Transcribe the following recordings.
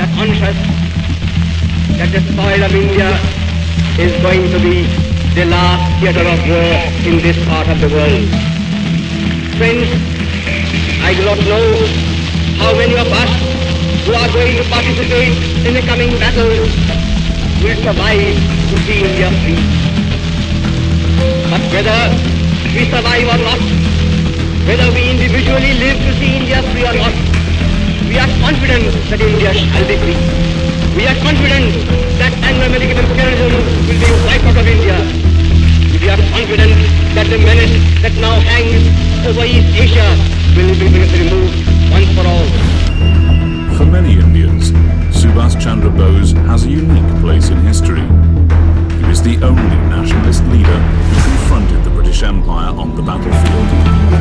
are conscious that the soil of India is going to be the last theatre of war in this part of the world. Friends, I do not know how many of us who are going to participate in the coming battle will survive to see India free. But whether we survive or not, whether we individually live to see India free or not, we are confident that India shall be free. We are confident that Anglo-American imperialism will be wiped out of India. We are confident that the menace that now hangs over East Asia will be removed once for all. For many Indians, Subhash Chandra Bose has a unique place in history. He was the only nationalist leader who confronted the British Empire on the battlefield.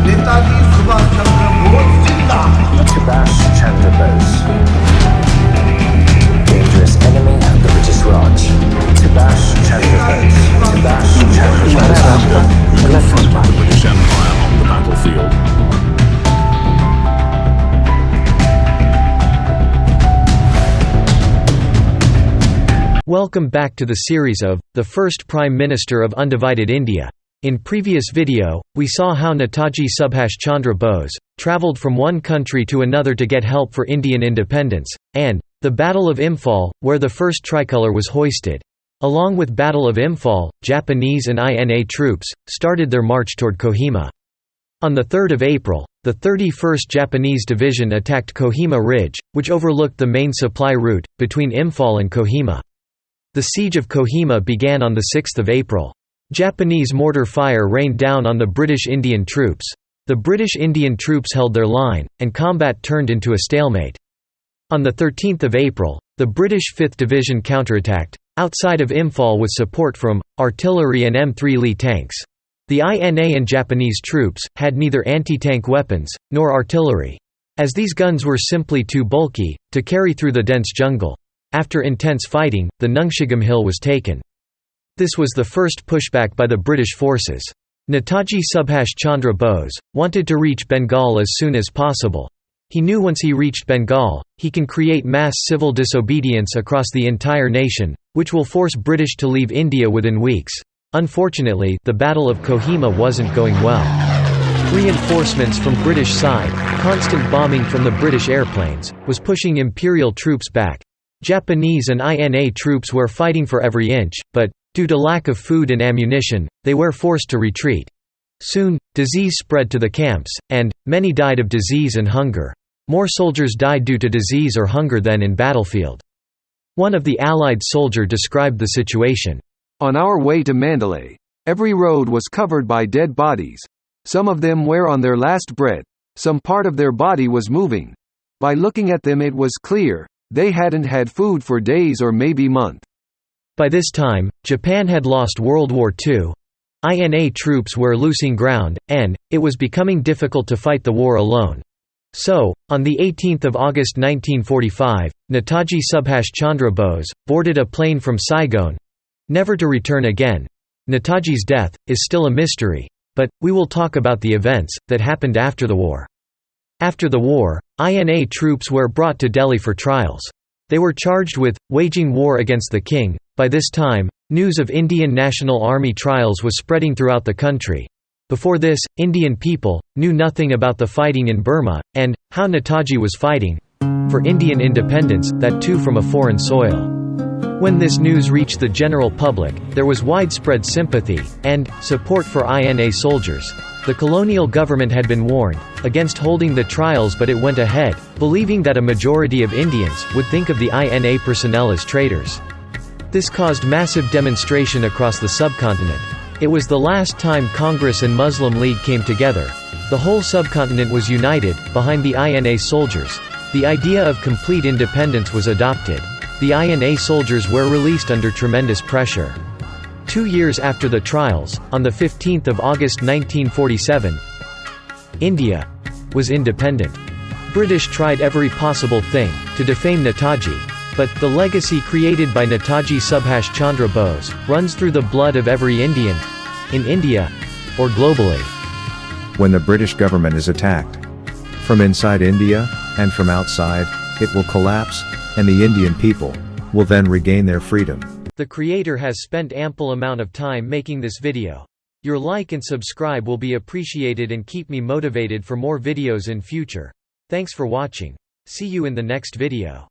Netaji Subhash Chandra Bose. Subhash Chandra Bose. Dangerous enemy of the British Raj. Subhash Chandra Bose. Subhash Chandra Bose. Who confronted the British Empire on the battlefield. Welcome back to the series of The First Prime Minister of Undivided India. In previous video, we saw how Netaji Subhash Chandra Bose travelled from one country to another to get help for Indian independence, and the Battle of Imphal, where the first tricolour was hoisted. Along with Battle of Imphal, Japanese and INA troops started their march toward Kohima. On 3 April, the 31st Japanese Division attacked Kohima Ridge, which overlooked the main supply route between Imphal and Kohima. The siege of Kohima began on 6 April. Japanese mortar fire rained down on the British Indian troops. The British Indian troops held their line, and combat turned into a stalemate. On 13 April, the British 5th Division counterattacked, outside of Imphal with support from artillery and M3 Lee tanks. The INA and Japanese troops had neither anti-tank weapons, nor artillery, as these guns were simply too bulky to carry through the dense jungle. After intense fighting, the Nungshigam Hill was taken. This was the first pushback by the British forces. Netaji Subhash Chandra Bose wanted to reach Bengal as soon as possible. He knew once he reached Bengal, he can create mass civil disobedience across the entire nation, which will force British to leave India within weeks. Unfortunately, the Battle of Kohima wasn't going well. Reinforcements from British side, constant bombing from the British airplanes, was pushing imperial troops back. Japanese and INA troops were fighting for every inch, but, due to lack of food and ammunition, they were forced to retreat. Soon, disease spread to the camps, and many died of disease and hunger. More soldiers died due to disease or hunger than in battlefield. One of the Allied soldier described the situation. On our way to Mandalay, every road was covered by dead bodies. Some of them were on their last breath, some part of their body was moving. By looking at them it was clear, they hadn't had food for days or maybe months. By this time, Japan had lost World War II. INA troops were losing ground, and it was becoming difficult to fight the war alone. So, on 18 August 1945, Netaji Subhash Chandra Bose boarded a plane from Saigon, never to return again. Netaji's death is still a mystery, but we will talk about the events that happened after the war. After the war, INA troops were brought to Delhi for trials. They were charged with waging war against the king. By this time, news of Indian National Army trials was spreading throughout the country. Before this, Indian people knew nothing about the fighting in Burma, and how Netaji was fighting for Indian independence, that too from a foreign soil. When this news reached the general public, there was widespread sympathy and support for INA soldiers. The colonial government had been warned against holding the trials, but it went ahead, believing that a majority of Indians would think of the INA personnel as traitors. This caused massive demonstration across the subcontinent. It was the last time Congress and Muslim League came together. The whole subcontinent was united behind the INA soldiers. The idea of complete independence was adopted. The INA soldiers were released under tremendous pressure. 2 years after the trials, on 15 August 1947, India was independent. British tried every possible thing to defame Netaji, but the legacy created by Netaji Subhash Chandra Bose runs through the blood of every Indian, in India or globally. When the British government is attacked, from inside India and from outside, it will collapse, and the Indian people will then regain their freedom. The creator has spent ample amount of time making this video. Your like and subscribe will be appreciated and keep me motivated for more videos in future. Thanks for watching. See you in the next video.